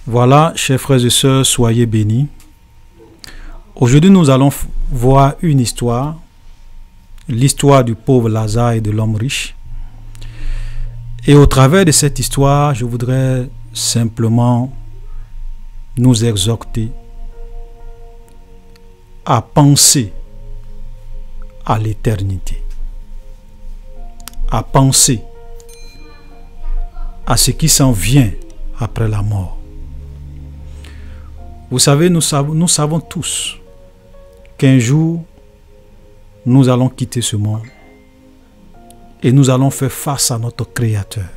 Voilà, chers frères et sœurs, soyez bénis. Aujourd'hui, nous allons voir une histoire, l'histoire du pauvre Lazare et de l'homme riche. Et au travers de cette histoire, je voudrais simplement nous exhorter à penser à l'éternité, à penser à ce qui s'en vient après la mort. Vous savez, nous savons tous qu'un jour, nous allons quitter ce monde et nous allons faire face à notre Créateur.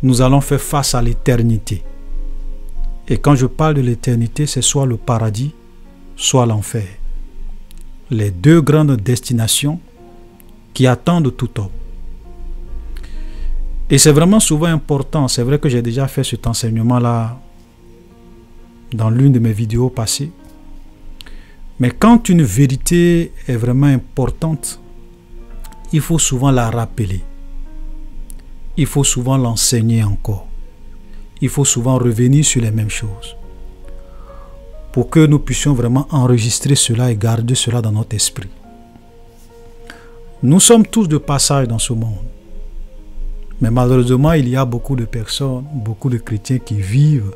Nous allons faire face à l'éternité. Et quand je parle de l'éternité, c'est soit le paradis, soit l'enfer. Les deux grandes destinations qui attendent tout homme. Et c'est vraiment souvent important. C'est vrai que j'ai déjà fait cet enseignement-là dans l'une de mes vidéos passées. Mais quand une vérité est vraiment importante, il faut souvent la rappeler. Il faut souvent l'enseigner encore. Il faut souvent revenir sur les mêmes choses pour que nous puissions vraiment enregistrer cela et garder cela dans notre esprit. Nous sommes tous de passage dans ce monde. Mais malheureusement, il y a beaucoup de personnes, beaucoup de chrétiens qui vivent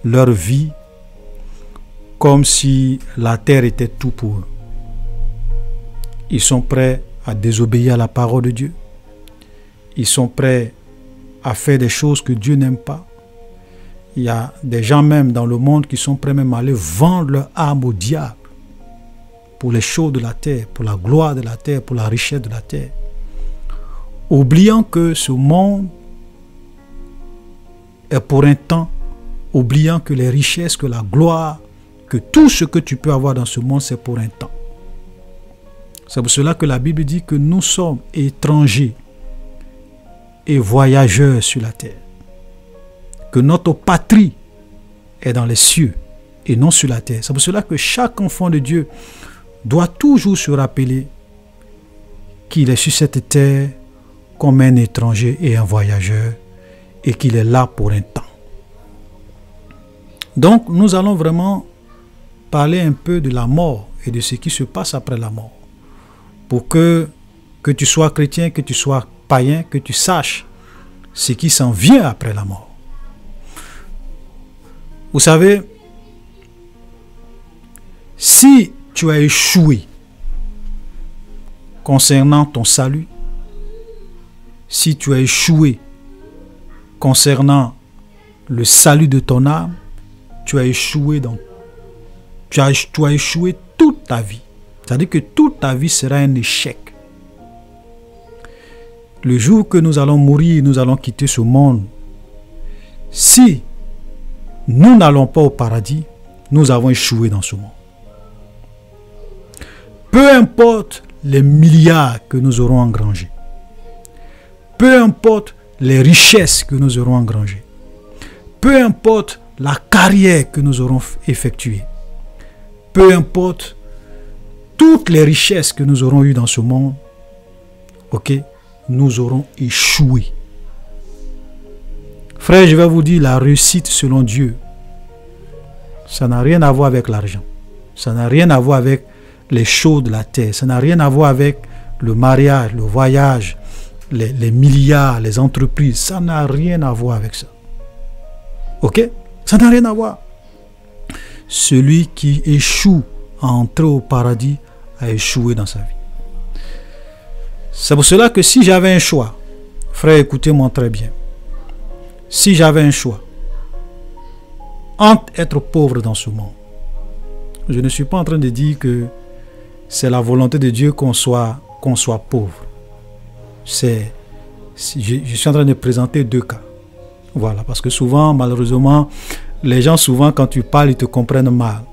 leur vie comme si la terre était tout pour eux. Ils sont prêts à désobéir à la parole de Dieu. Ils sont prêts à faire des choses que Dieu n'aime pas. Il y a des gens même dans le monde qui sont prêts même à aller vendre leur âme au diable pour les choses de la terre, pour la gloire de la terre, pour la richesse de la terre. Oubliant que ce monde est pour un temps, oubliant que les richesses, que la gloire, que tout ce que tu peux avoir dans ce monde, c'est pour un temps. C'est pour cela que la Bible dit que nous sommes étrangers et voyageurs sur la terre. Que notre patrie est dans les cieux et non sur la terre. C'est pour cela que chaque enfant de Dieu doit toujours se rappeler qu'il est sur cette terre comme un étranger et un voyageur et qu'il est là pour un temps. Donc nous allons vraiment parler un peu de la mort et de ce qui se passe après la mort. Pour que tu sois chrétien, que tu sois païen, que tu saches ce qui s'en vient après la mort. Vous savez, si tu as échoué concernant ton salut, si tu as échoué concernant le salut de ton âme, tu as échoué tu as échoué toute ta vie. C'est-à-dire que toute ta vie sera un échec. Le jour que nous allons mourir, nous allons quitter ce monde. Si nous n'allons pas au paradis, nous avons échoué dans ce monde. Peu importe les milliards que nous aurons engrangés, peu importe les richesses que nous aurons engrangées, peu importe la carrière que nous aurons effectuée, peu importe toutes les richesses que nous aurons eues dans ce monde, ok, nous aurons échoué. Frère, je vais vous dire, la réussite selon Dieu, ça n'a rien à voir avec l'argent. Ça n'a rien à voir avec les choses de la terre. Ça n'a rien à voir avec le mariage, le voyage, les milliards, les entreprises. Ça n'a rien à voir avec ça. Ok? Ça n'a rien à voir. Celui qui échoue à entrer au paradis a échoué dans sa vie. C'est pour cela que si j'avais un choix, frère, écoutez-moi très bien. Si j'avais un choix entre être pauvre dans ce monde, je ne suis pas en train de dire que c'est la volonté de Dieu qu'on soit pauvre. Je suis en train de présenter deux cas. Voilà, parce que souvent, malheureusement, les gens, souvent, quand tu parles, ils te comprennent mal.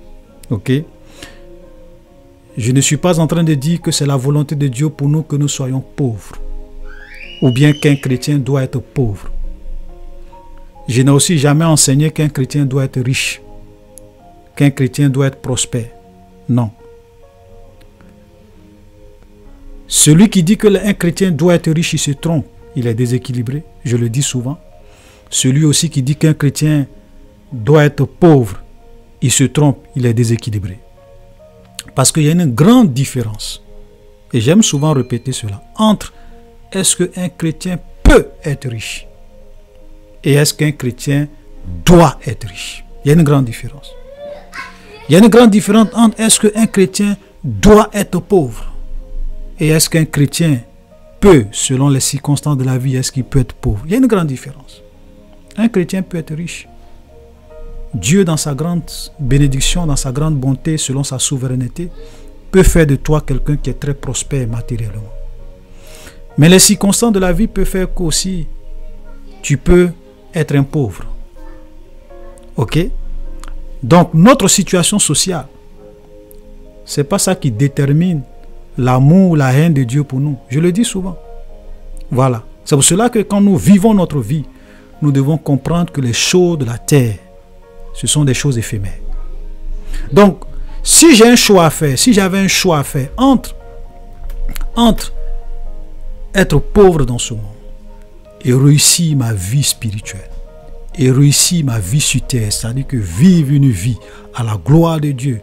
Ok? Je ne suis pas en train de dire que c'est la volonté de Dieu pour nous que nous soyons pauvres. Ou bien qu'un chrétien doit être pauvre. Je n'ai aussi jamais enseigné qu'un chrétien doit être riche. Qu'un chrétien doit être prospère. Non. Celui qui dit que un chrétien doit être riche, il se trompe. Il est déséquilibré, je le dis souvent. Celui aussi qui dit qu'un chrétien doit être pauvre, il se trompe, il est déséquilibré. Parce qu'il y a une grande différence, et j'aime souvent répéter cela, entre est-ce qu'un chrétien peut être riche et est-ce qu'un chrétien doit être riche. Il y a une grande différence. Il y a une grande différence entre est-ce qu'un chrétien doit être pauvre et est-ce qu'un chrétien peut, selon les circonstances de la vie, est-ce qu'il peut être pauvre. Il y a une grande différence. Un chrétien peut être riche. Dieu, dans sa grande bénédiction, dans sa grande bonté, selon sa souveraineté, peut faire de toi quelqu'un qui est très prospère matériellement. Mais les circonstances de la vie peuvent faire qu'aussi tu peux être un pauvre. Ok? Donc, notre situation sociale, ce n'est pas ça qui détermine l'amour ou la haine de Dieu pour nous. Je le dis souvent. Voilà. C'est pour cela que quand nous vivons notre vie, nous devons comprendre que les choses de la terre, ce sont des choses éphémères. Donc, si j'ai un choix à faire, si j'avais un choix à faire entre être pauvre dans ce monde et réussir ma vie spirituelle, et réussir ma vie sur terre, c'est-à-dire que vivre une vie à la gloire de Dieu,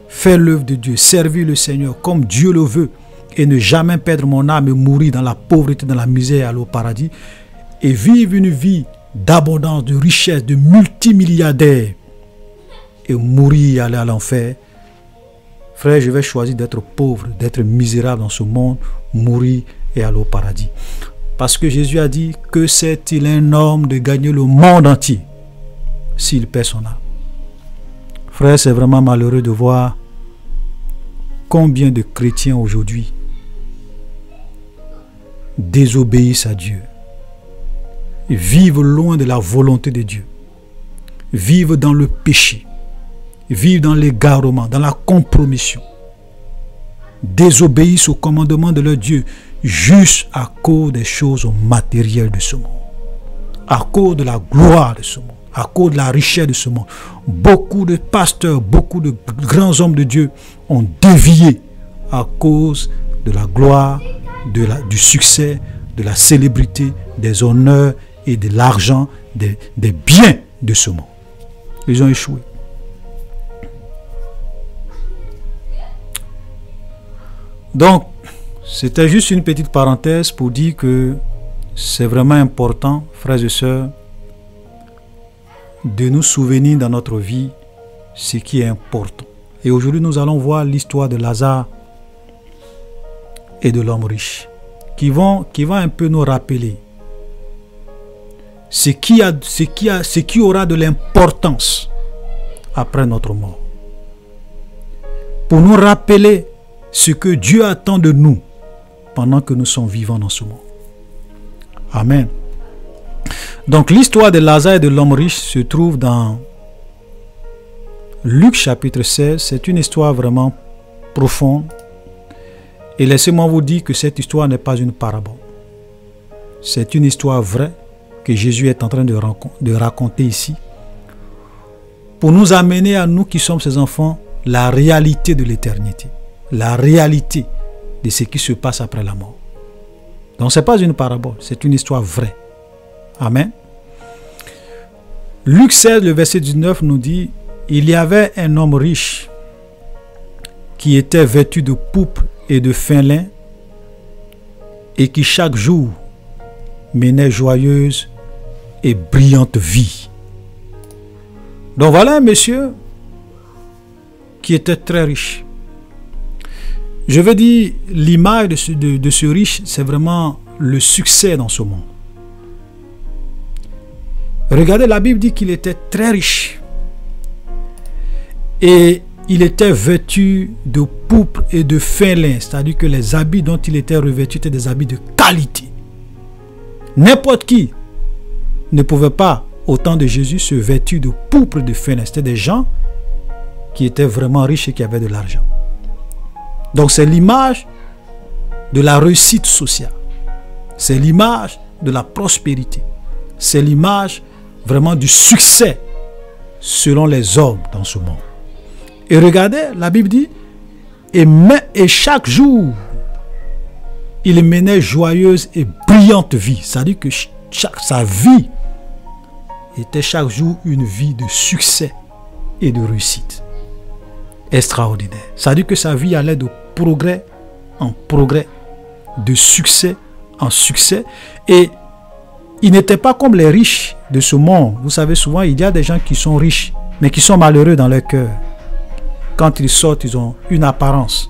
faire l'œuvre de Dieu, servir le Seigneur comme Dieu le veut, et ne jamais perdre mon âme et mourir dans la pauvreté, dans la misère et aller au paradis, et vivre une vie d'abondance, de richesse, de multimilliardaire, et mourir et aller à l'enfer. Frère, je vais choisir d'être pauvre, d'être misérable dans ce monde, mourir et aller au paradis. Parce que Jésus a dit, que sert-il un homme de gagner le monde entier s'il perd son âme? Frère, c'est vraiment malheureux de voir combien de chrétiens aujourd'hui désobéissent à Dieu, vivent loin de la volonté de Dieu, vivent dans le péché, vivent dans l'égarement, dans la compromission, désobéissent au commandement de leur Dieu juste à cause des choses matérielles de ce monde, à cause de la gloire de ce monde, à cause de la richesse de ce monde. Beaucoup de pasteurs, beaucoup de grands hommes de Dieu ont dévié à cause de la gloire, du succès, de la célébrité, des honneurs et de l'argent, des biens de ce monde. Ils ont échoué. Donc, c'était juste une petite parenthèse pour dire que c'est vraiment important, frères et sœurs, de nous souvenir dans notre vie ce qui est important. Et aujourd'hui, nous allons voir l'histoire de Lazare et de l'homme riche, qui va un peu nous rappeler ce qui aura de l'importance après notre mort. Pour nous rappeler ce que Dieu attend de nous pendant que nous sommes vivants dans ce monde. Amen. Donc l'histoire de Lazare et de l'homme riche se trouve dans Luc chapitre 16. C'est une histoire vraiment profonde. Et laissez-moi vous dire que cette histoire n'est pas une parabole. C'est une histoire vraie que Jésus est en train de raconter ici, pour nous amener à nous qui sommes ses enfants la réalité de l'éternité, la réalité de ce qui se passe après la mort. Donc ce n'est pas une parabole, c'est une histoire vraie. Amen. Luc 16, le verset 19 nous dit, il y avait un homme riche qui était vêtu de pourpre et de fin lin et qui chaque jour menait joyeuse et brillante vie. Donc voilà un monsieur qui était très riche. Je veux dire, l'image de ce riche, c'est vraiment le succès dans ce monde. Regardez, la Bible dit qu'il était très riche. Et il était vêtu de pourpre et de fin lin, c'est-à-dire que les habits dont il était revêtu étaient des habits de qualité. N'importe qui ne pouvait pas, au temps de Jésus, se vêtir de pourpre et de fin lin. C'était des gens qui étaient vraiment riches et qui avaient de l'argent. Donc c'est l'image de la réussite sociale. C'est l'image de la prospérité. C'est l'image vraiment du succès selon les hommes dans ce monde. Et regardez, la Bible dit, et chaque jour, il menait joyeuse et brillante vie. C'est-à-dire que sa vie était chaque jour une vie de succès et de réussite. Extraordinaire. Ça veut dire que sa vie allait de progrès en progrès, de succès en succès. Et il n'était pas comme les riches de ce monde. Vous savez, souvent, il y a des gens qui sont riches, mais qui sont malheureux dans leur cœur. Quand ils sortent, ils ont une apparence.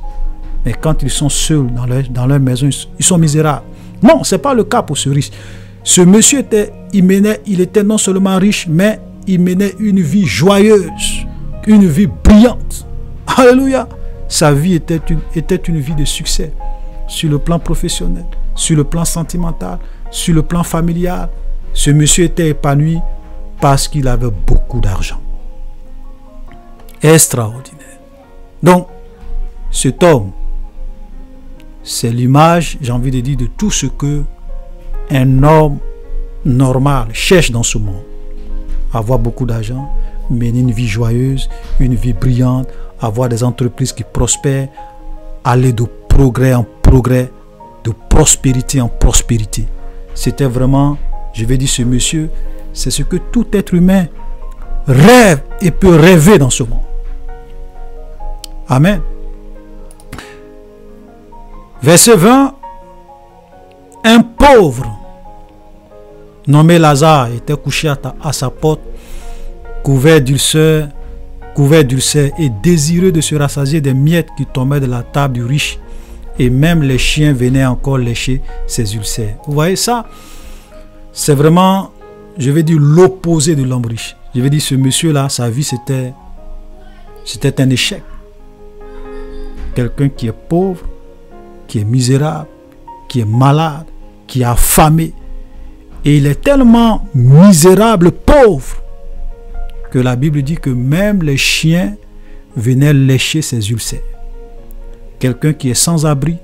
Mais quand ils sont seuls dans leur maison, ils sont misérables. Non, ce n'est pas le cas pour ce riche. Ce monsieur il était non seulement riche, mais il menait une vie joyeuse, une vie brillante. Alléluia. Sa vie était une vie de succès sur le plan professionnel, sur le plan sentimental, sur le plan familial. Ce monsieur était épanoui parce qu'il avait beaucoup d'argent. Extraordinaire. Donc, cet homme, c'est l'image, j'ai envie de dire, de tout ce que un homme normal cherche dans ce monde. Avoir beaucoup d'argent, mener une vie joyeuse, une vie brillante, avoir des entreprises qui prospèrent, aller de progrès en progrès, de prospérité en prospérité. C'était vraiment, je vais dire, ce monsieur, c'est ce que tout être humain rêve et peut rêver dans ce monde. Amen. Verset 20. Un pauvre nommé Lazare était couché à sa porte, couvert d'ulcères et désireux de se rassasier des miettes qui tombaient de la table du riche. Et même les chiens venaient encore lécher ses ulcères. Vous voyez ça? C'est vraiment, je vais dire, l'opposé de l'homme riche. Je vais dire, ce monsieur-là, sa vie, c'était un échec. Quelqu'un qui est pauvre, qui est misérable, qui est malade, qui est affamé. Et il est tellement misérable, pauvre, que la Bible dit que même les chiens venaient lécher ses ulcères. Quelqu'un qui est sans abri,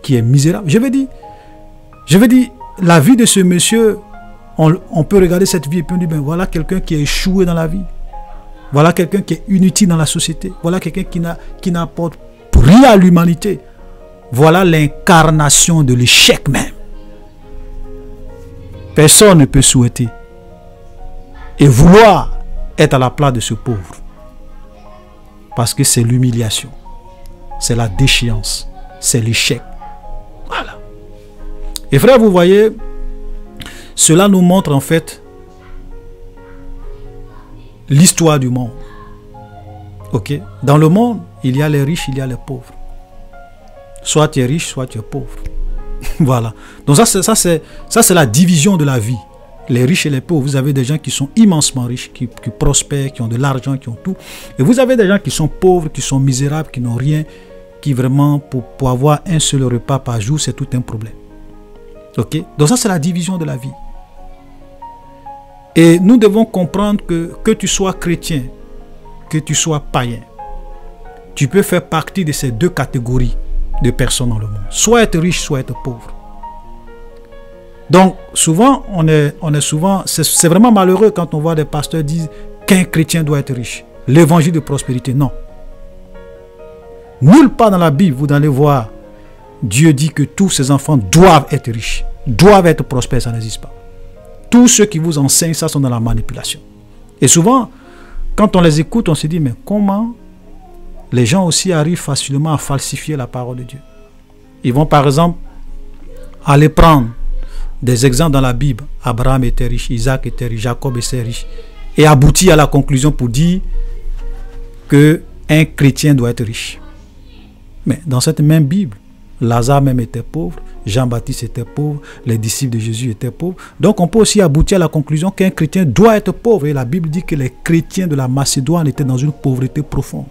qui est misérable. Je veux dire, la vie de ce monsieur, on peut regarder cette vie et puis on dit, ben voilà quelqu'un qui est échoué dans la vie. Voilà quelqu'un qui est inutile dans la société. Voilà quelqu'un qui n'apporte rien à l'humanité. Voilà l'incarnation de l'échec même. Personne ne peut souhaiter et vouloir être à la place de ce pauvre. Parce que c'est l'humiliation. C'est la déchéance. C'est l'échec. Voilà. Et frère, vous voyez, cela nous montre en fait l'histoire du monde. Ok? Dans le monde, il y a les riches, il y a les pauvres. Soit tu es riche, soit tu es pauvre. Voilà. Donc ça c'est la division de la vie. Les riches et les pauvres. Vous avez des gens qui sont immensement riches, qui prospèrent, qui ont de l'argent, qui ont tout. Et vous avez des gens qui sont pauvres, qui sont misérables, qui n'ont rien, qui vraiment, pour avoir un seul repas par jour, c'est tout un problème. Ok? Donc ça c'est la division de la vie. Et nous devons comprendre que tu sois chrétien, que tu sois païen, tu peux faire partie de ces deux catégories de personnes dans le monde. Soit être riche, soit être pauvre. Donc, souvent, c'est vraiment malheureux quand on voit des pasteurs dire qu'un chrétien doit être riche. L'évangile de prospérité, non. Nulle part dans la Bible, vous allez voir, Dieu dit que tous ses enfants doivent être riches, doivent être prospères, ça n'existe pas. Tous ceux qui vous enseignent, ça sont dans la manipulation. Et souvent, quand on les écoute, on se dit, mais comment les gens aussi arrivent facilement à falsifier la parole de Dieu? Ils vont par exemple aller prendre des exemples dans la Bible. Abraham était riche, Isaac était riche, Jacob était riche. Et aboutir à la conclusion pour dire qu'un chrétien doit être riche. Mais dans cette même Bible, Lazare même était pauvre, Jean-Baptiste était pauvre, les disciples de Jésus étaient pauvres. Donc on peut aussi aboutir à la conclusion qu'un chrétien doit être pauvre. Et la Bible dit que les chrétiens de la Macédoine étaient dans une pauvreté profonde.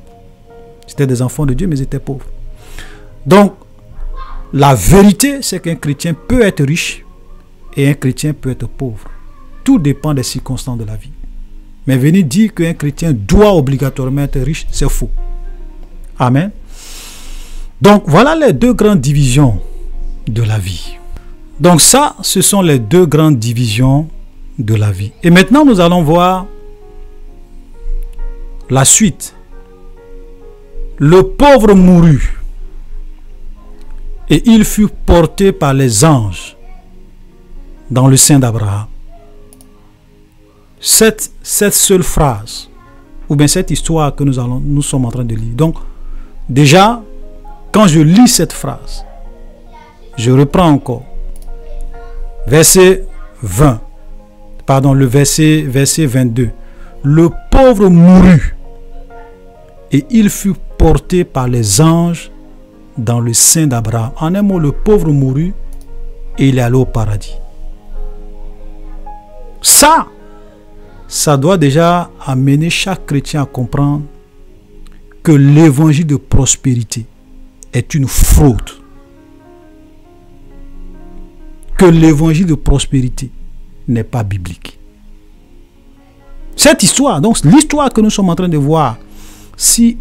C'était des enfants de Dieu, mais ils étaient pauvres. Donc, la vérité, c'est qu'un chrétien peut être riche et un chrétien peut être pauvre. Tout dépend des circonstances de la vie. Mais venir dire qu'un chrétien doit obligatoirement être riche, c'est faux. Amen. Donc, voilà les deux grandes divisions de la vie. Donc ça, ce sont les deux grandes divisions de la vie. Et maintenant, nous allons voir la suite. Le pauvre mourut et il fut porté par les anges dans le sein d'Abraham. cette seule phrase, ou bien cette histoire que nous sommes en train de lire. Donc, déjà, quand je lis cette phrase, je reprends encore. Verset 20. Pardon, le verset 22. Le pauvre mourut, et il fut porté par les anges dans le sein d'Abraham. En un mot, le pauvre mourut, et il est allé au paradis. Ça doit déjà amener chaque chrétien à comprendre que l'évangile de prospérité est une fraude. Que l'évangile de prospérité n'est pas biblique. Cette histoire, donc l'histoire que nous sommes en train de voir, si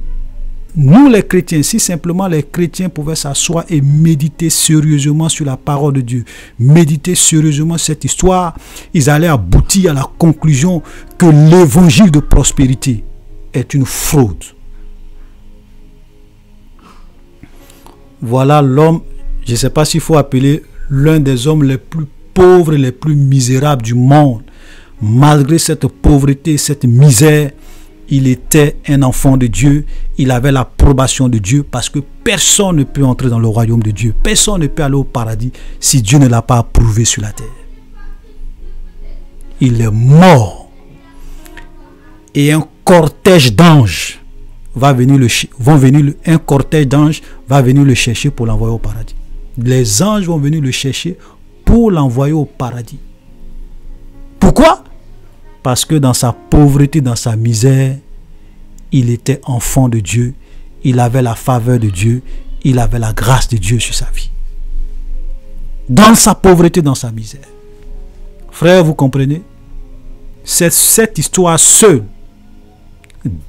nous les chrétiens, si simplement les chrétiens pouvaient s'asseoir et méditer sérieusement sur la parole de Dieu, méditer sérieusement cette histoire, ils allaient aboutir à la conclusion que l'évangile de prospérité est une fraude. Voilà l'homme, je ne sais pas s'il faut appeler l'un des hommes les plus pauvres et les plus misérables du monde. Malgré cette pauvreté, cette misère, il était un enfant de Dieu, il avait l'approbation de Dieu, parce que personne ne peut entrer dans le royaume de Dieu, personne ne peut aller au paradis si Dieu ne l'a pas approuvé sur la terre. Il est mort, et un cortège d'anges va venir un cortège d'anges va venir le chercher pour l'envoyer au paradis. Les anges vont venir le chercher pour l'envoyer au paradis. Pourquoi? Parce que dans sa pauvreté, dans sa misère, il était enfant de Dieu, il avait la faveur de Dieu, il avait la grâce de Dieu sur sa vie. Dans sa pauvreté, dans sa misère. Frère, vous comprenez? Cette histoire seule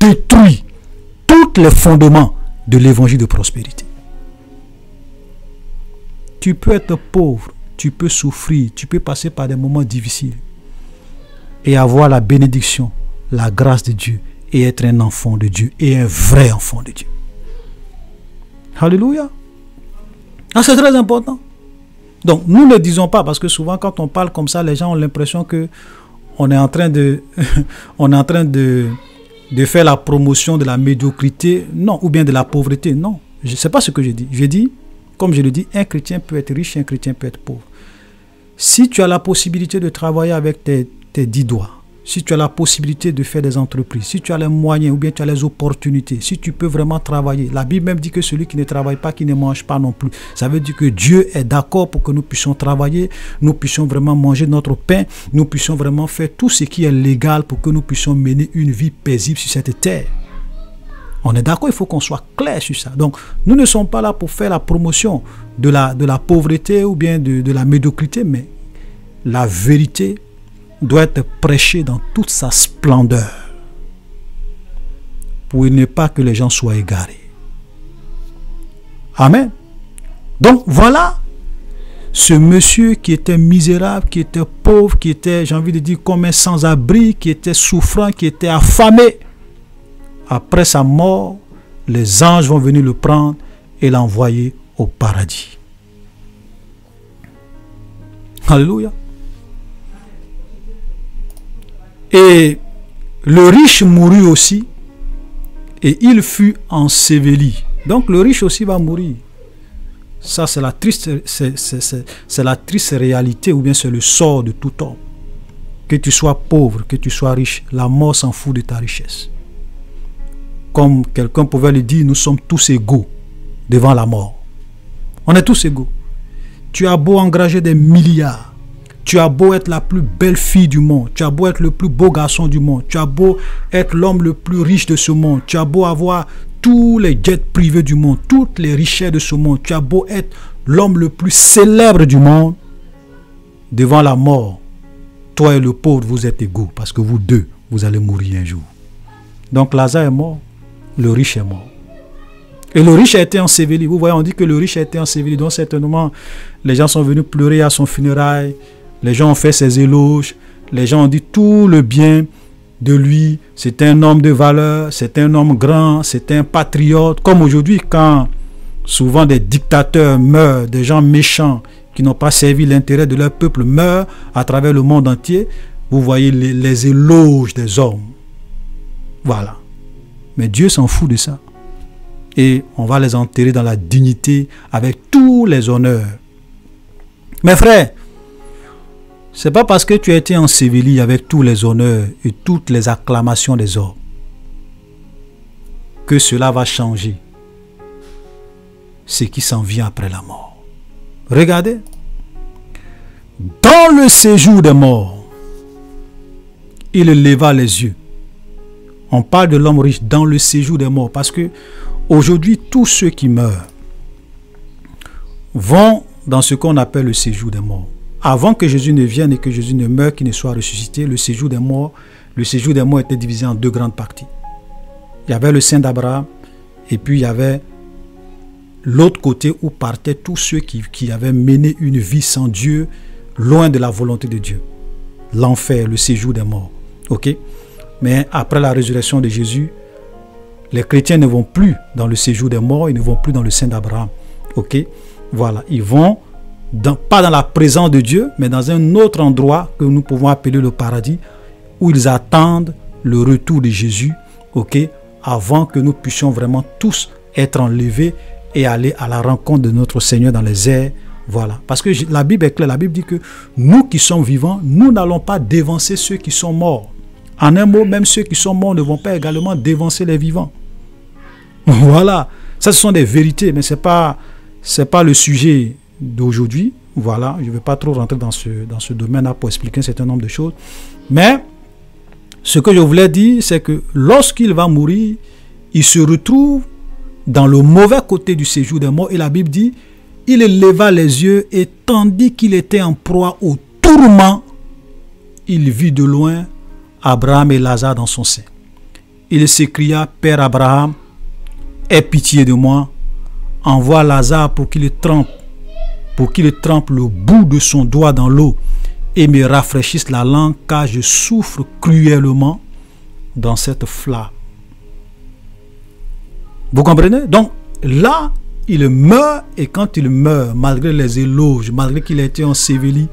détruit tous les fondements de l'évangile de prospérité. Tu peux être pauvre, tu peux souffrir, tu peux passer par des moments difficiles et avoir la bénédiction, la grâce de Dieu et être un enfant de Dieu et un vrai enfant de Dieu. Alléluia. Ah, c'est très important. Donc, nous ne disons pas, parce que souvent quand on parle comme ça, les gens ont l'impression que on est en train de faire la promotion de la médiocrité, non, ou bien de la pauvreté, non. Je ne sais pas ce que je dis. Je dis, comme je le dis, un chrétien peut être riche, un chrétien peut être pauvre. Si tu as la possibilité de travailler avec tes 10 doigts, si tu as la possibilité de faire des entreprises, si tu as les moyens ou bien tu as les opportunités, si tu peux vraiment travailler, la Bible même dit que celui qui ne travaille pas, qui ne mange pas non plus. Ça veut dire que Dieu est d'accord pour que nous puissions travailler, nous puissions vraiment manger notre pain, nous puissions vraiment faire tout ce qui est légal pour que nous puissions mener une vie paisible sur cette terre. On est d'accord, il faut qu'on soit clair sur ça. Donc, nous ne sommes pas là pour faire la promotion de la pauvreté ou bien de la médiocrité, mais la vérité doit être prêchée dans toute sa splendeur pour ne pas que les gens soient égarés. Amen. Donc, voilà ce monsieur qui était misérable, qui était pauvre, qui était, j'ai envie de dire, comme un sans-abri, qui était souffrant, qui était affamé. Après sa mort, les anges vont venir le prendre et l'envoyer au paradis. Alléluia. Et le riche mourut aussi, et il fut enseveli. Donc le riche aussi va mourir. Ça, c'est la triste réalité, ou bien c'est le sort de tout homme. Que tu sois pauvre, que tu sois riche, la mort s'en fout de ta richesse. Comme quelqu'un pouvait le dire, nous sommes tous égaux devant la mort. On est tous égaux. Tu as beau engager des milliards, tu as beau être la plus belle fille du monde, tu as beau être le plus beau garçon du monde, tu as beau être l'homme le plus riche de ce monde, tu as beau avoir tous les jets privés du monde, toutes les richesses de ce monde, tu as beau être l'homme le plus célèbre du monde, devant la mort, toi et le pauvre, vous êtes égaux, parce que vous deux, vous allez mourir un jour. Donc Lazare est mort, le riche est mort. Et le riche a été enseveli. Vous voyez, on dit que le riche a été enseveli. Donc certainement, les gens sont venus pleurer à son funérail. Les gens ont fait ses éloges. Les gens ont dit tout le bien de lui. C'est un homme de valeur. C'est un homme grand. C'est un patriote. Comme aujourd'hui, quand souvent des dictateurs meurent, des gens méchants qui n'ont pas servi l'intérêt de leur peuple meurent à travers le monde entier. vous voyez les éloges des hommes. Voilà. Mais Dieu s'en fout de ça. Et on va les enterrer dans la dignité avec tous les honneurs. Mes frères, c'est pas parce que tu as été enseveli avec tous les honneurs et toutes les acclamations des hommes que cela va changer ce qui s'en vient après la mort. Regardez, dans le séjour des morts, il leva les yeux. On parle de l'homme riche dans le séjour des morts parce que aujourd'hui, tous ceux qui meurent vont dans ce qu'on appelle le séjour des morts. Avant que Jésus ne vienne et que Jésus ne meure, qu'il ne soit ressuscité, le séjour des morts était divisé en deux grandes parties. Il y avait le sein d'Abraham et puis il y avait l'autre côté où partaient tous ceux qui avaient mené une vie sans Dieu, loin de la volonté de Dieu. L'enfer, le séjour des morts. Ok? Mais après la résurrection de Jésus, les chrétiens ne vont plus dans le séjour des morts, ils ne vont plus dans le sein d'Abraham. Ok? Voilà, ils vont pas dans la présence de Dieu, mais dans un autre endroit que nous pouvons appeler le paradis, où ils attendent le retour de Jésus, ok, avant que nous puissions vraiment tous être enlevés et aller à la rencontre de notre Seigneur dans les airs. Voilà, parce que la Bible est claire, la Bible dit que nous qui sommes vivants, nous n'allons pas dévancer ceux qui sont morts. En un mot, même ceux qui sont morts ne vont pas également dévancer les vivants. Voilà, ça ce sont des vérités, mais c'est pas le sujet d'aujourd'hui. Voilà, je ne vais pas trop rentrer dans ce domaine-là pour expliquer un certain nombre de choses. Mais ce que je voulais dire, c'est que lorsqu'il va mourir, il se retrouve dans le mauvais côté du séjour des morts. Et la Bible dit, il leva les yeux et tandis qu'il était en proie au tourment, il vit de loin Abraham et Lazare dans son sein. Il s'écria, Père Abraham, aie pitié de moi, envoie Lazare pour qu'il trempe le bout de son doigt dans l'eau et me rafraîchisse la langue, car je souffre cruellement dans cette flamme. Vous comprenez? Donc là, il meurt, et quand il meurt, malgré les éloges, malgré qu'il ait été enseveli,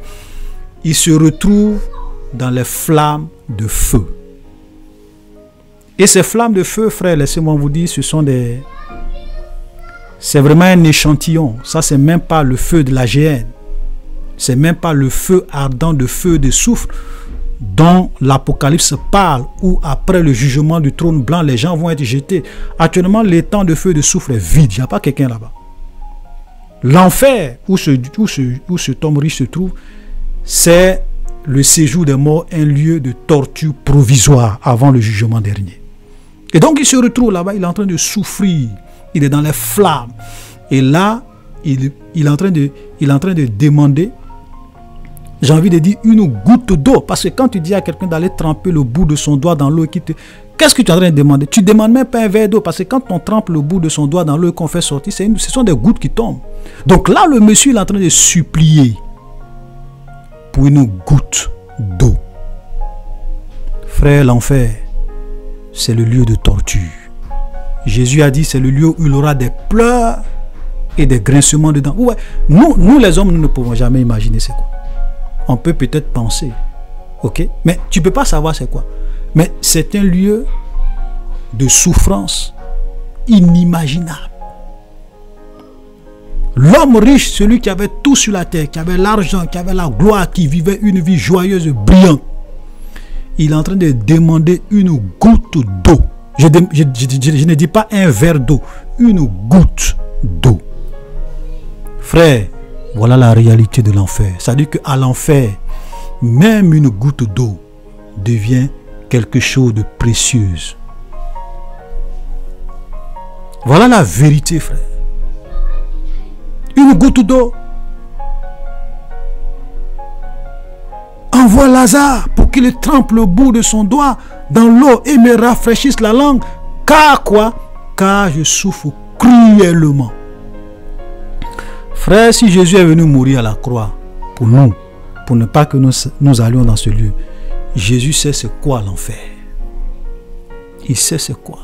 il se retrouve dans les flammes de feu. Et ces flammes de feu, frères, laissez-moi vous dire, c'est vraiment un échantillon. Ça, c'est même pas le feu de la géhenne. C'est même pas le feu ardent de feu de soufre dont l'Apocalypse parle, où après le jugement du trône blanc, les gens vont être jetés. Actuellement, l'étang de feu de soufre est vide. Il n'y a pas quelqu'un là-bas. L'enfer où cet homme riche se trouve, c'est le séjour des morts, un lieu de torture provisoire avant le jugement dernier. Et donc, il se retrouve là-bas, il est en train de souffrir. Il est dans les flammes. Et là, il est en train de demander, j'ai envie de dire, une goutte d'eau. Parce que quand tu dis à quelqu'un d'aller tremper le bout de son doigt dans l'eau, qu'est-ce que tu es en train de demander? Tu ne demandes même pas un verre d'eau. Parce que quand on trempe le bout de son doigt dans l'eau et qu'on fait sortir, ce sont des gouttes qui tombent. Donc là, le monsieur il est en train de supplier pour une goutte d'eau. Frère, l'enfer, c'est le lieu de torture. Jésus a dit, c'est le lieu où il aura des pleurs et des grincements dedans. Ouais, nous les hommes, nous ne pouvons jamais imaginer c'est quoi. On peut peut-être penser, ok, mais tu ne peux pas savoir c'est quoi. Mais c'est un lieu de souffrance inimaginable. L'homme riche, celui qui avait tout sur la terre, qui avait l'argent, qui avait la gloire, qui vivait une vie joyeuse, brillante, il est en train de demander une goutte d'eau. Je ne dis pas un verre d'eau, une goutte d'eau. Frère, voilà la réalité de l'enfer. C'est-à-dire qu'à l'enfer, même une goutte d'eau devient quelque chose de précieux. Voilà la vérité, frère. Une goutte d'eau. Envoie Lazare pour qu'il trempe le bout de son doigt dans l'eau et me rafraîchisse la langue. Car quoi? Car je souffre cruellement. Frère, si Jésus est venu mourir à la croix pour nous, pour ne pas que nous allions dans ce lieu, Jésus sait c'est quoi l'enfer. Il sait c'est quoi.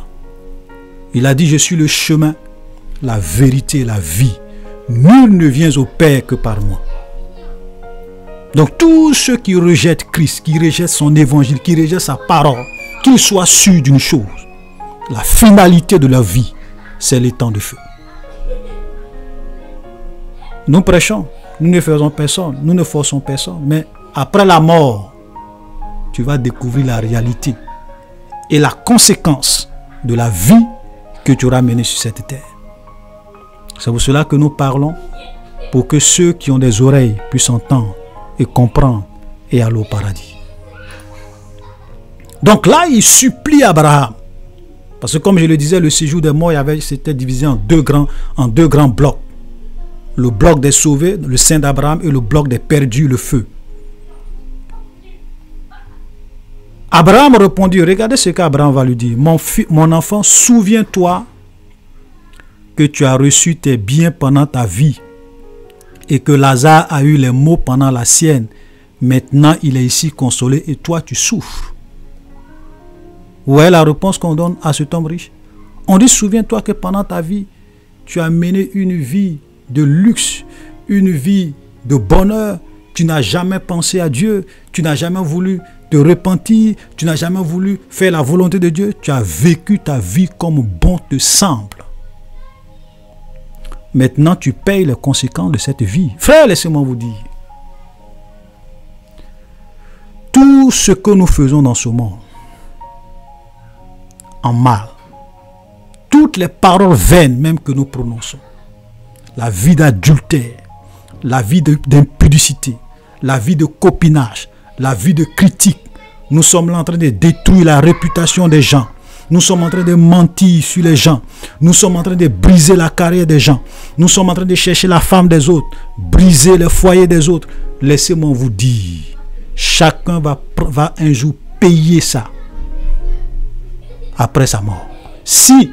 Il a dit, je suis le chemin, la vérité et la vie. Nul ne vient au Père que par moi. Donc tous ceux qui rejettent Christ, qui rejettent son évangile, qui rejettent sa parole, qu'ils soient sûrs d'une chose, la finalité de leur vie, c'est les temps de feu. Nous prêchons, nous ne faisons personne, nous ne forçons personne, mais après la mort, tu vas découvrir la réalité et la conséquence de la vie que tu auras menée sur cette terre. C'est pour cela que nous parlons, pour que ceux qui ont des oreilles puissent entendre et comprendre et aller au paradis. Donc là, il supplie Abraham. Parce que comme je le disais, le séjour des morts, c'était divisé en deux grands blocs. Le bloc des sauvés, le sein d'Abraham, et le bloc des perdus, le feu. Abraham répondit, regardez ce qu'Abraham va lui dire. Mon enfant, souviens-toi que tu as reçu tes biens pendant ta vie et que Lazare a eu les maux pendant la sienne. Maintenant, il est ici consolé et toi, tu souffres. Vous voyez la réponse qu'on donne à cet homme riche? On dit, souviens-toi que pendant ta vie, tu as mené une vie de luxe, une vie de bonheur. Tu n'as jamais pensé à Dieu, tu n'as jamais voulu te repentir, tu n'as jamais voulu faire la volonté de Dieu. Tu as vécu ta vie comme bon te semble. Maintenant, tu payes les conséquences de cette vie. Frère, laissez-moi vous dire, tout ce que nous faisons dans ce monde, en mal, toutes les paroles vaines même que nous prononçons, la vie d'adultère, la vie d'impudicité, la vie de copinage, la vie de critique, nous sommes là en train de détruire la réputation des gens. Nous sommes en train de mentir sur les gens. Nous sommes en train de briser la carrière des gens. Nous sommes en train de chercher la femme des autres, briser le foyer des autres. Laissez-moi vous dire, chacun va un jour payer ça après sa mort. Si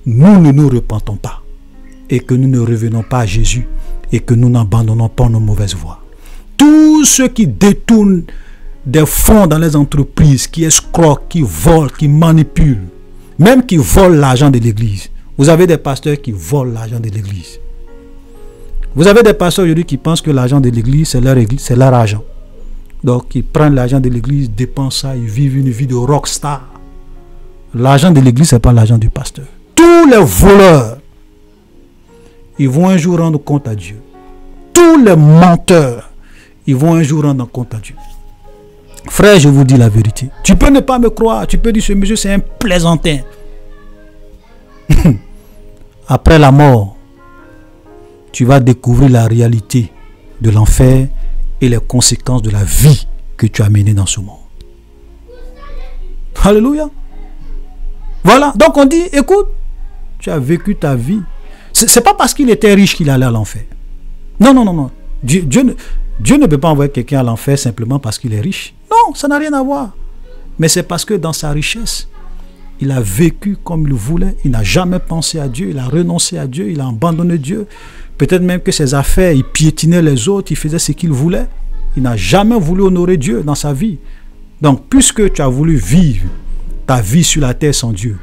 nous ne nous repentons pas et que nous ne revenons pas à Jésus et que nous n'abandonnons pas nos mauvaises voies. Tous ceux qui détournent des fonds dans les entreprises, qui escroquent, qui volent, qui manipulent, même qui volent l'argent de l'église. Vous avez des pasteurs qui volent l'argent de l'église. Vous avez des pasteurs aujourd'hui qui pensent que l'argent de l'église, c'est leur argent. Donc, ils prennent l'argent de l'église, dépensent ça, ils vivent une vie de rockstar. L'argent de l'église, ce n'est pas l'argent du pasteur. Tous les voleurs, ils vont un jour rendre compte à Dieu. Tous les menteurs, ils vont un jour rendre compte à Dieu. Frère, je vous dis la vérité. Tu peux ne pas me croire. Tu peux dire ce monsieur c'est un plaisantin. Après la mort, tu vas découvrir la réalité de l'enfer et les conséquences de la vie que tu as menée dans ce monde. Alléluia. Voilà. Donc on dit, écoute, tu as vécu ta vie. C'est pas parce qu'il était riche qu'il allait à l'enfer. Non, non, non, non. Dieu ne peut pas envoyer quelqu'un à l'enfer simplement parce qu'il est riche. Non, ça n'a rien à voir. Mais c'est parce que dans sa richesse, il a vécu comme il voulait. Il n'a jamais pensé à Dieu. Il a renoncé à Dieu. Il a abandonné Dieu. Peut-être même que ses affaires, il piétinait les autres. Il faisait ce qu'il voulait. Il n'a jamais voulu honorer Dieu dans sa vie. Donc, puisque tu as voulu vivre ta vie sur la terre sans Dieu,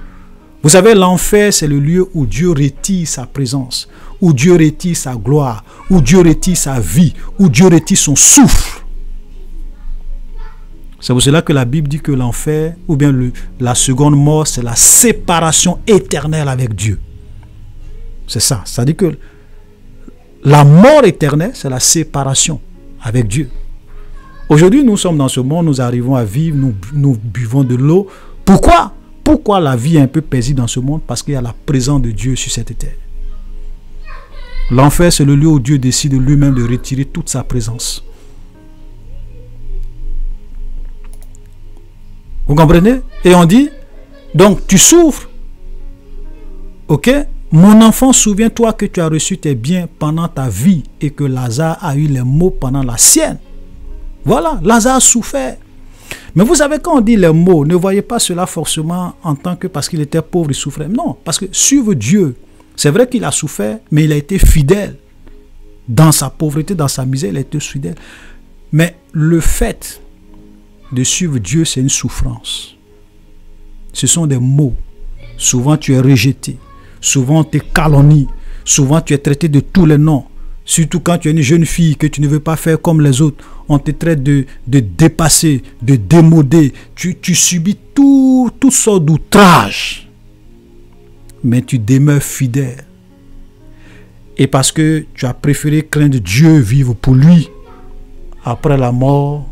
vous savez, l'enfer, c'est le lieu où Dieu retire sa présence, où Dieu retire sa gloire, où Dieu retire sa vie, où Dieu retire son souffle. C'est pour cela que la Bible dit que l'enfer, ou bien la seconde mort, c'est la séparation éternelle avec Dieu. C'est ça. Ça dit que la mort éternelle, c'est la séparation avec Dieu. Aujourd'hui, nous sommes dans ce monde, nous arrivons à vivre, nous buvons de l'eau. Pourquoi? Pourquoi la vie est un peu paisible dans ce monde? Parce qu'il y a la présence de Dieu sur cette terre. L'enfer, c'est le lieu où Dieu décide lui-même de retirer toute sa présence. Vous comprenez? Et on dit, donc tu souffres. Ok? Mon enfant, souviens-toi que tu as reçu tes biens pendant ta vie et que Lazare a eu les maux pendant la sienne. Voilà, Lazare a souffert. Mais vous savez, quand on dit les maux, ne voyez pas cela forcément en tant que parce qu'il était pauvre, il souffrait. Non, parce que suivre Dieu, c'est vrai qu'il a souffert, mais il a été fidèle. Dans sa pauvreté, dans sa misère, il a été fidèle. Mais le fait de suivre Dieu, c'est une souffrance. Ce sont des maux. Souvent, tu es rejeté. Souvent, on te calomnie. Souvent, tu es traité de tous les noms. Surtout quand tu es une jeune fille, que tu ne veux pas faire comme les autres. On te traite de dépasser, de démoder. Tu subis toutes sortes d'outrages. Mais tu demeures fidèle. Et parce que tu as préféré craindre Dieu, vivre pour lui, après la mort,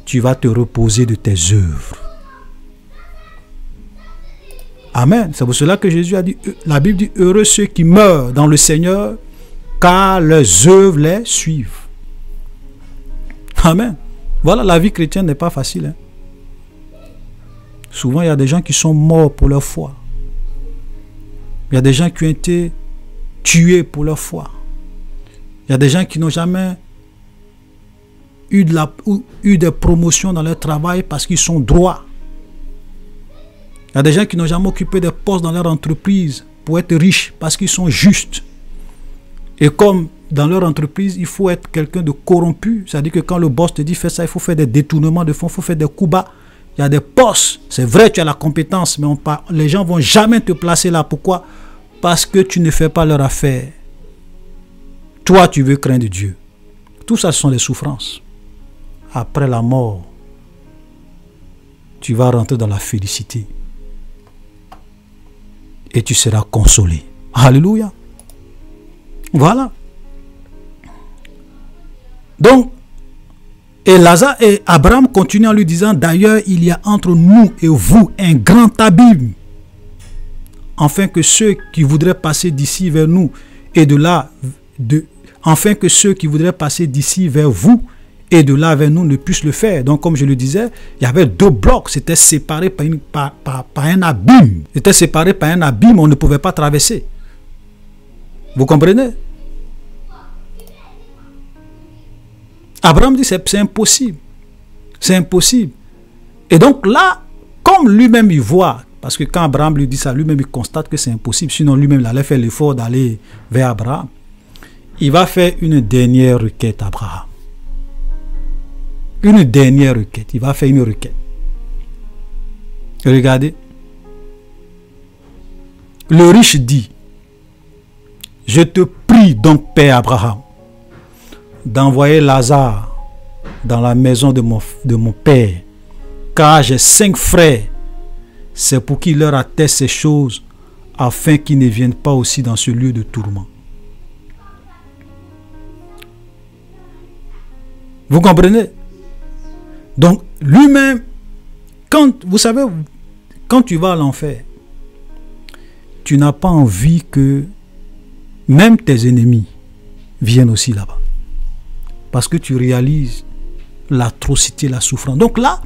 tu vas te reposer de tes œuvres. Amen. C'est pour cela que Jésus a dit, la Bible dit, heureux ceux qui meurent dans le Seigneur, car leurs œuvres les suivent. Amen. Voilà, la vie chrétienne n'est pas facile. Hein. Souvent, il y a des gens qui sont morts pour leur foi. Il y a des gens qui ont été tués pour leur foi. Il y a des gens qui n'ont jamais eu des promotions dans leur travail parce qu'ils sont droits. Il y a des gens qui n'ont jamais occupé des postes dans leur entreprise pour être riches parce qu'ils sont justes. Et comme dans leur entreprise, il faut être quelqu'un de corrompu, c'est-à-dire que quand le boss te dit fais ça, il faut faire des détournements de fonds, il faut faire des coups bas. Il y a des postes, c'est vrai, tu as la compétence, mais les gens ne vont jamais te placer là. Pourquoi? Parce que tu ne fais pas leur affaire. Toi, tu veux craindre Dieu. Tout ça, ce sont des souffrances. Après la mort, tu vas rentrer dans la félicité. Et tu seras consolé. Alléluia. Voilà. Donc, et Lazare et Abraham continuent en lui disant, d'ailleurs, il y a entre nous et vous un grand abîme, afin que ceux qui voudraient passer d'ici vers nous et de là, afin que ceux qui voudraient passer d'ici vers vous et de là vers nous ne puissent le faire. Donc, comme je le disais, il y avait deux blocs, c'était séparé par un abîme. C'était séparé par un abîme, on ne pouvait pas traverser. Vous comprenez? Abraham dit c'est impossible. C'est impossible. Et donc là, comme lui-même il voit, parce que quand Abraham lui dit ça, lui-même il constate que c'est impossible, sinon lui-même il allait faire l'effort d'aller vers Abraham. Il va faire une dernière requête à Abraham. Une dernière requête. Il va faire une requête. Regardez. Le riche dit, je te prie donc, Père Abraham, d'envoyer Lazare dans la maison de mon père, car j'ai 5 frères. C'est pour qu'il leur atteste ces choses, afin qu'ils ne viennent pas aussi dans ce lieu de tourment. Vous comprenez? Donc, lui-même, vous savez, quand tu vas à l'enfer, tu n'as pas envie que même tes ennemis viennent aussi là-bas. Parce que tu réalises l'atrocité, la souffrance. Donc là,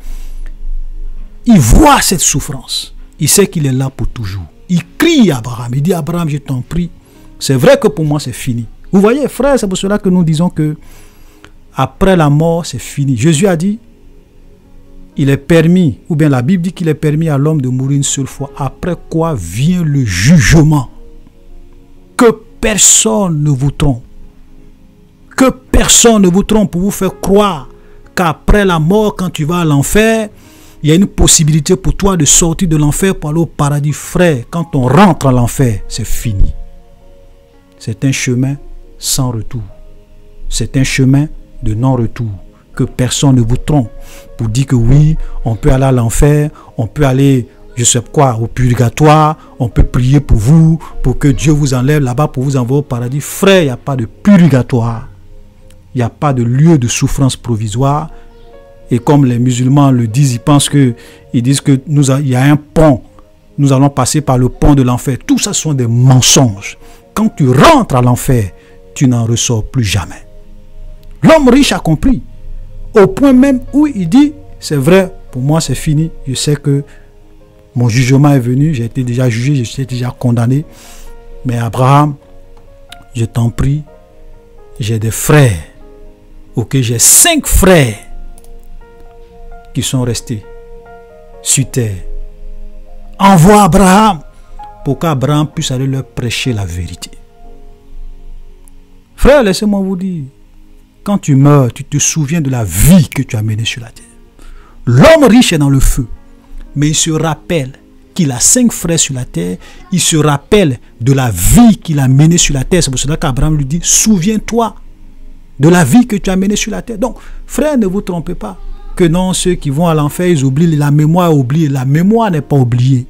il voit cette souffrance. Il sait qu'il est là pour toujours. Il crie à Abraham. Il dit, Abraham, je t'en prie. C'est vrai que pour moi, c'est fini. Vous voyez, frère, c'est pour cela que nous disons que après la mort, c'est fini. Jésus a dit, il est permis, ou bien la Bible dit qu'il est permis à l'homme de mourir une seule fois. Après quoi vient le jugement. Que personne ne vous trompe. Que personne ne vous trompe pour vous faire croire qu'après la mort, quand tu vas à l'enfer, il y a une possibilité pour toi de sortir de l'enfer pour aller au paradis. Frère, quand on rentre à l'enfer, c'est fini. C'est un chemin sans retour. C'est un chemin de non-retour. Que personne ne vous trompe pour dire que oui, on peut aller à l'enfer, on peut aller, je sais quoi, au purgatoire, on peut prier pour vous, pour que Dieu vous enlève là-bas, pour vous envoyer au paradis. Frère, il n'y a pas de purgatoire. Il n'y a pas de lieu de souffrance provisoire. Et comme les musulmans le disent, ils disent que il y a un pont. Nous allons passer par le pont de l'enfer. Tout ça sont des mensonges. Quand tu rentres à l'enfer, tu n'en ressors plus jamais. L'homme riche a compris. Au point même où il dit, c'est vrai, pour moi c'est fini. Je sais que mon jugement est venu. J'ai été déjà jugé, je suis déjà condamné. Mais Abraham, je t'en prie, j'ai des frères. Ok, j'ai 5 frères qui sont restés sur terre. Envoie Abraham pour qu'Abraham puisse aller leur prêcher la vérité. Frère, laissez-moi vous dire, quand tu meurs, tu te souviens de la vie que tu as menée sur la terre. L'homme riche est dans le feu, mais il se rappelle qu'il a 5 frères sur la terre. Il se rappelle de la vie qu'il a menée sur la terre. C'est pour cela qu'Abraham lui dit, souviens-toi de la vie que tu as menée sur la terre. Donc, frère, ne vous trompez pas. Que non, ceux qui vont à l'enfer, ils oublient, la mémoire est oubliée. La mémoire n'est pas oubliée.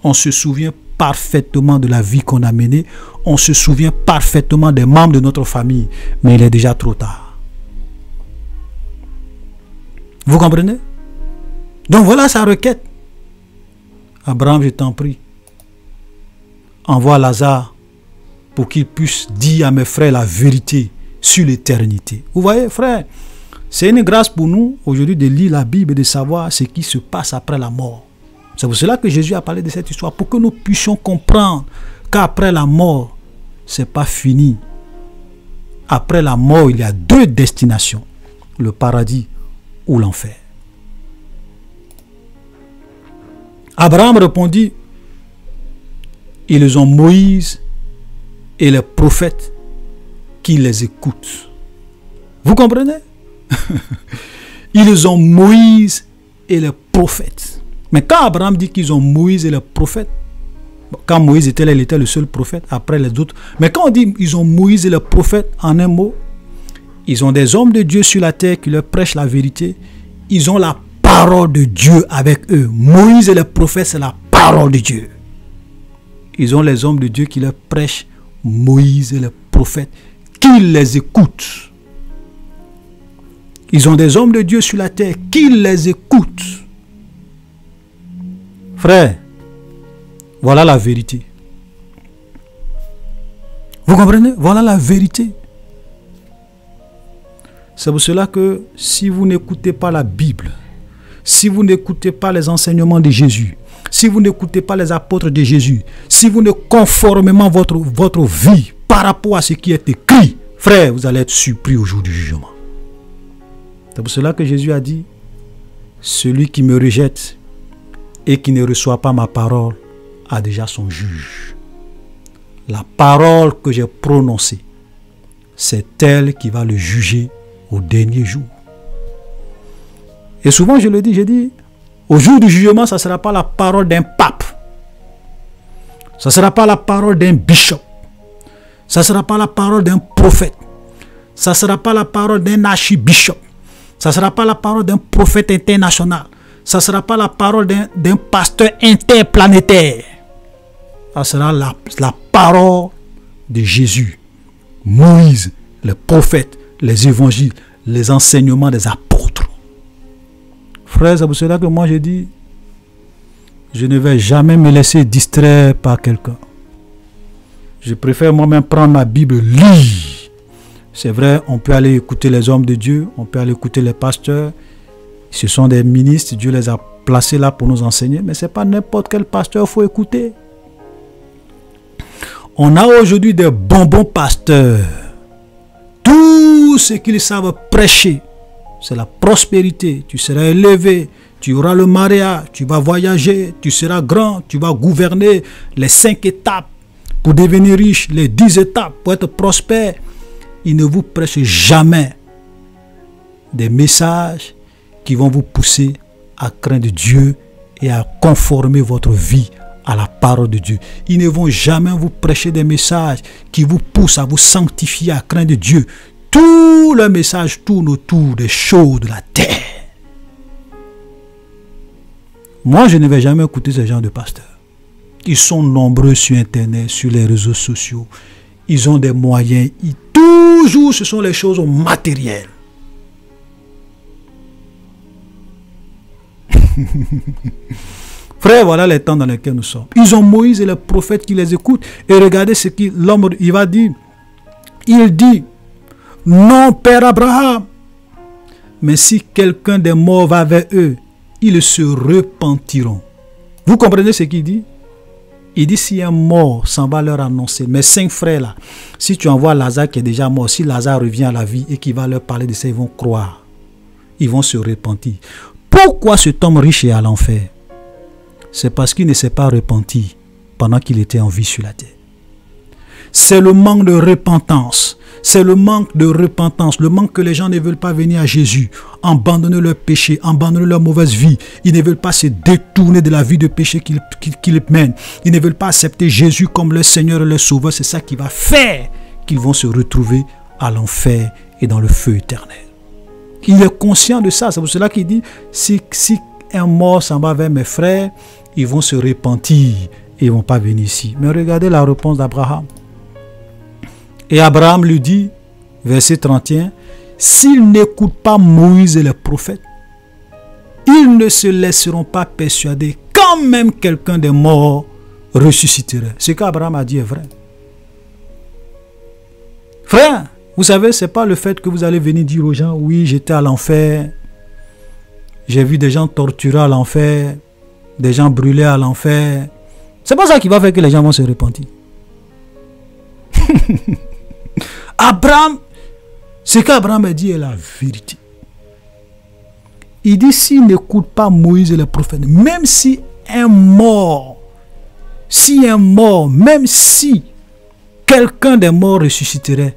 On se souvient parfaitement de la vie qu'on a menée. On se souvient parfaitement des membres de notre famille. Mais il est déjà trop tard. Vous comprenez? Donc voilà sa requête. Abraham, je t'en prie, envoie Lazare pour qu'il puisse dire à mes frères la vérité sur l'éternité. Vous voyez, frère, c'est une grâce pour nous aujourd'hui de lire la Bible et de savoir ce qui se passe après la mort. C'est pour cela que Jésus a parlé de cette histoire, pour que nous puissions comprendre qu'après la mort, ce n'est pas fini. Après la mort, il y a deux destinations, le paradis ou l'enfer. Abraham répondit, ils ont Moïse et les prophètes qui les écoutent. Vous comprenez? Ils ont Moïse et les prophètes. Mais quand Abraham dit qu'ils ont Moïse et les prophètes, quand Moïse était là, il était le seul prophète après les autres. Mais quand on dit ils ont Moïse et les prophètes, en un mot, ils ont des hommes de Dieu sur la terre qui leur prêchent la vérité. Ils ont la parole de Dieu avec eux. Moïse et les prophètes, c'est la parole de Dieu. Ils ont les hommes de Dieu qui leur prêchent Moïse et les prophètes, qui les écoutent. Ils ont des hommes de Dieu sur la terre qui les écoutent. Frère, voilà la vérité. Vous comprenez? Voilà la vérité. C'est pour cela que si vous n'écoutez pas la Bible, si vous n'écoutez pas les enseignements de Jésus, si vous n'écoutez pas les apôtres de Jésus, si vous ne conformément votre vie par rapport à ce qui est écrit, frère, vous allez être surpris au jour du jugement. C'est pour cela que Jésus a dit, celui qui me rejette et qui ne reçoit pas ma parole a déjà son juge. La parole que j'ai prononcée, c'est elle qui va le juger au dernier jour. Et souvent je le dis, au jour du jugement, ça ne sera pas la parole d'un pape. Ça ne sera pas la parole d'un bishop. Ça ne sera pas la parole d'un prophète. Ça ne sera pas la parole d'un archibishop. Ça ne sera pas la parole d'un prophète international. Ça ne sera pas la parole d'un pasteur interplanétaire. Ça sera la parole de Jésus, Moïse, les prophètes, les évangiles, les enseignements des apôtres. Frère, c'est pour cela que moi je dis, je ne vais jamais me laisser distraire par quelqu'un. Je préfère moi-même prendre ma Bible, lire. C'est vrai, on peut aller écouter les hommes de Dieu, on peut aller écouter les pasteurs. Ce sont des ministres, Dieu les a placés là pour nous enseigner, mais ce n'est pas n'importe quel pasteur qu'il faut écouter. On a aujourd'hui des bonbons pasteurs. Tout ce qu'ils savent prêcher, c'est la prospérité. Tu seras élevé, tu auras le mariage, tu vas voyager, tu seras grand, tu vas gouverner les 5 étapes pour devenir riche, les 10 étapes pour être prospère. Ils ne vous prêchent jamais des messages qui vont vous pousser à craindre Dieu et à conformer votre vie à la parole de Dieu. Ils ne vont jamais vous prêcher des messages qui vous poussent à vous sanctifier, à craindre Dieu. Tout le message tourne autour des choses de la terre. Moi, je ne vais jamais écouter ce genre de pasteurs. Ils sont nombreux sur Internet, sur les réseaux sociaux. Ils ont des moyens. Toujours, ce sont les choses matérielles. Frère, voilà les temps dans lesquels nous sommes. Ils ont Moïse et les prophètes qui les écoutent. Et regardez ce que l'homme il va dire. Il dit, non, Père Abraham. Mais si quelqu'un des morts va vers eux, ils se repentiront. Vous comprenez ce qu'il dit? Il dit, si un mort s'en va leur annoncer, mes 5 frères là, si tu envoies Lazare qui est déjà mort, si Lazare revient à la vie et qu'il va leur parler de ça, ils vont croire. Ils vont se repentir. Pourquoi cet homme riche est à l'enfer? C'est parce qu'il ne s'est pas repenti pendant qu'il était en vie sur la terre. C'est le manque de repentance. C'est le manque de repentance. Le manque que les gens ne veulent pas venir à Jésus, abandonner leur péché, abandonner leur mauvaise vie. Ils ne veulent pas se détourner de la vie de péché qu'ils mènent. Ils ne veulent pas accepter Jésus comme leur Seigneur et leur Sauveur. C'est ça qui va faire qu'ils vont se retrouver à l'enfer et dans le feu éternel. Il est conscient de ça. C'est pour cela qu'il dit, si un mort s'en va vers mes frères, ils vont se repentir et ils ne vont pas venir ici. Mais regardez la réponse d'Abraham. Et Abraham lui dit, verset 31, s'ils n'écoutent pas Moïse et les prophètes, ils ne se laisseront pas persuader quand même quelqu'un des morts ressusciterait. Ce qu'Abraham a dit est vrai. Frère, vous savez, ce n'est pas le fait que vous allez venir dire aux gens, oui, j'étais à l'enfer, j'ai vu des gens torturés à l'enfer, des gens brûlés à l'enfer. C'est pas ça qui va faire que les gens vont se repentir. Abraham, ce qu'Abraham a dit est la vérité. Il dit, s'il n'écoute pas Moïse et les prophètes, même si un mort, même si quelqu'un des morts ressusciterait,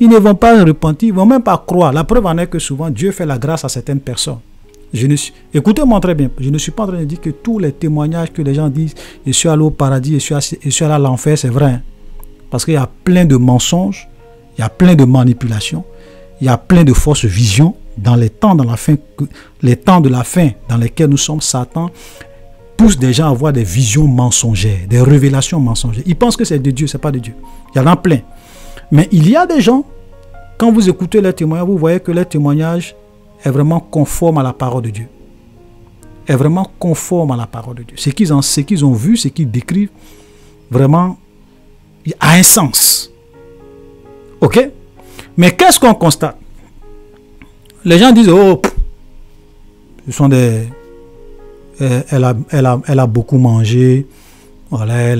ils ne vont pas se repentir, ils ne vont même pas croire. La preuve en est que souvent, Dieu fait la grâce à certaines personnes. Écoutez-moi très bien, je ne suis pas en train de dire que tous les témoignages que les gens disent, je suis allé au paradis, je suis allé à l'enfer, c'est vrai. Hein? Parce qu'il y a plein de mensonges, il y a plein de manipulations, il y a plein de fausses visions dans les temps de la fin dans lesquels nous sommes. Satan pousse des gens à avoir des visions mensongères, des révélations mensongères. Ils pensent que c'est de Dieu, ce n'est pas de Dieu. Il y en a plein. Mais il y a des gens, quand vous écoutez leurs témoignages, vous voyez que leur témoignage est vraiment conforme à la parole de Dieu. Est vraiment conforme à la parole de Dieu. Ce qu'ils ont vu, ce qu'ils décrivent, vraiment, a un sens. Ok? Mais qu'est-ce qu'on constate? Les gens disent, oh, ce sont des... Elle a beaucoup mangé. Voilà,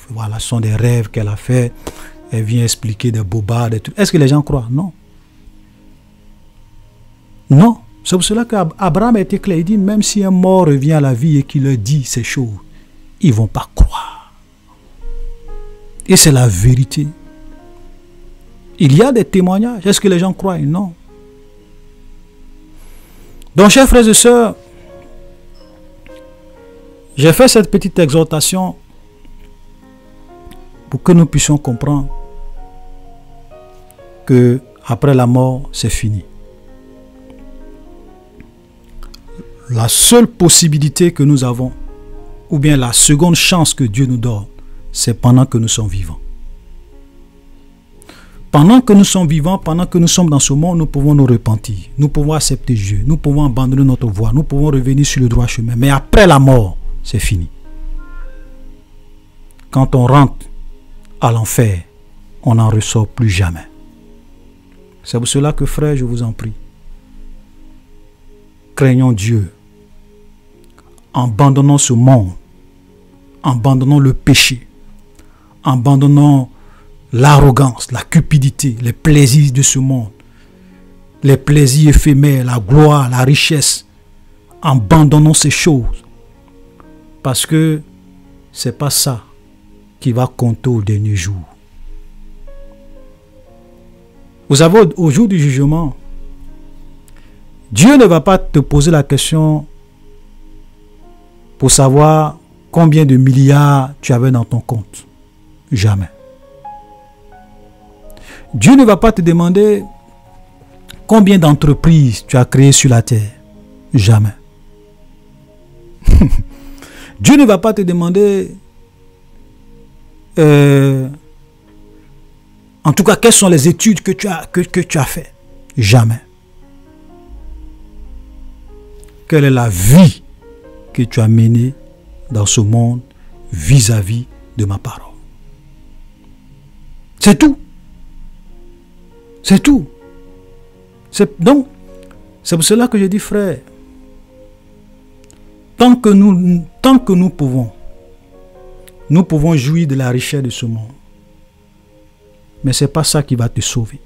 voilà, ce sont des rêves qu'elle a fait. Elle vient expliquer des bobards, des trucs. Est-ce que les gens croient? Non. Non. C'est pour cela qu'Abraham a été clair. Il dit, même si un mort revient à la vie et qu'il leur dit ces choses, ils ne vont pas croire. Et c'est la vérité. Il y a des témoignages. Est-ce que les gens croient? Non. Donc, chers frères et sœurs, j'ai fait cette petite exhortation pour que nous puissions comprendre que après la mort, c'est fini. La seule possibilité que nous avons, ou bien la seconde chance que Dieu nous donne, c'est pendant que nous sommes vivants. Pendant que nous sommes vivants, pendant que nous sommes dans ce monde, nous pouvons nous repentir. Nous pouvons accepter Dieu. Nous pouvons abandonner notre voie. Nous pouvons revenir sur le droit chemin. Mais après la mort, c'est fini. Quand on rentre à l'enfer, on n'en ressort plus jamais. C'est pour cela que, frère, je vous en prie, craignons Dieu. Abandonnons ce monde. Abandonnons le péché. Abandonnons l'arrogance, la cupidité, les plaisirs de ce monde, les plaisirs éphémères, la gloire, la richesse. Abandonnons ces choses. Parce que ce n'est pas ça qui va compter au dernier jour. Vous savez, au jour du jugement, Dieu ne va pas te poser la question pour savoir combien de milliards tu avais dans ton compte. Jamais. Dieu ne va pas te demander combien d'entreprises tu as créées sur la terre. Jamais. Dieu ne va pas te demander en tout cas quelles sont les études que tu as fait. Jamais. Quelle est la vie que tu as menée dans ce monde vis-à-vis de ma parole. C'est tout. C'est tout. Donc, c'est pour cela que je dis, frère, tant que nous pouvons jouir de la richesse de ce monde. Mais ce n'est pas ça qui va te sauver.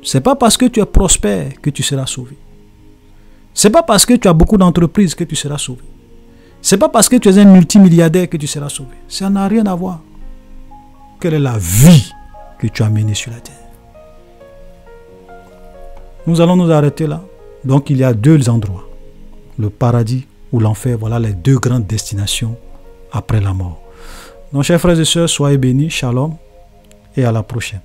Ce n'est pas parce que tu es prospère que tu seras sauvé. Ce n'est pas parce que tu as beaucoup d'entreprises que tu seras sauvé. Ce n'est pas parce que tu es un multimilliardaire que tu seras sauvé. Ça n'a rien à voir. Quelle est la vie que tu as menée sur la terre? Nous allons nous arrêter là. Donc il y a deux endroits. Le paradis ou l'enfer. Voilà les deux grandes destinations après la mort. Donc chers frères et sœurs, soyez bénis. Shalom et à la prochaine.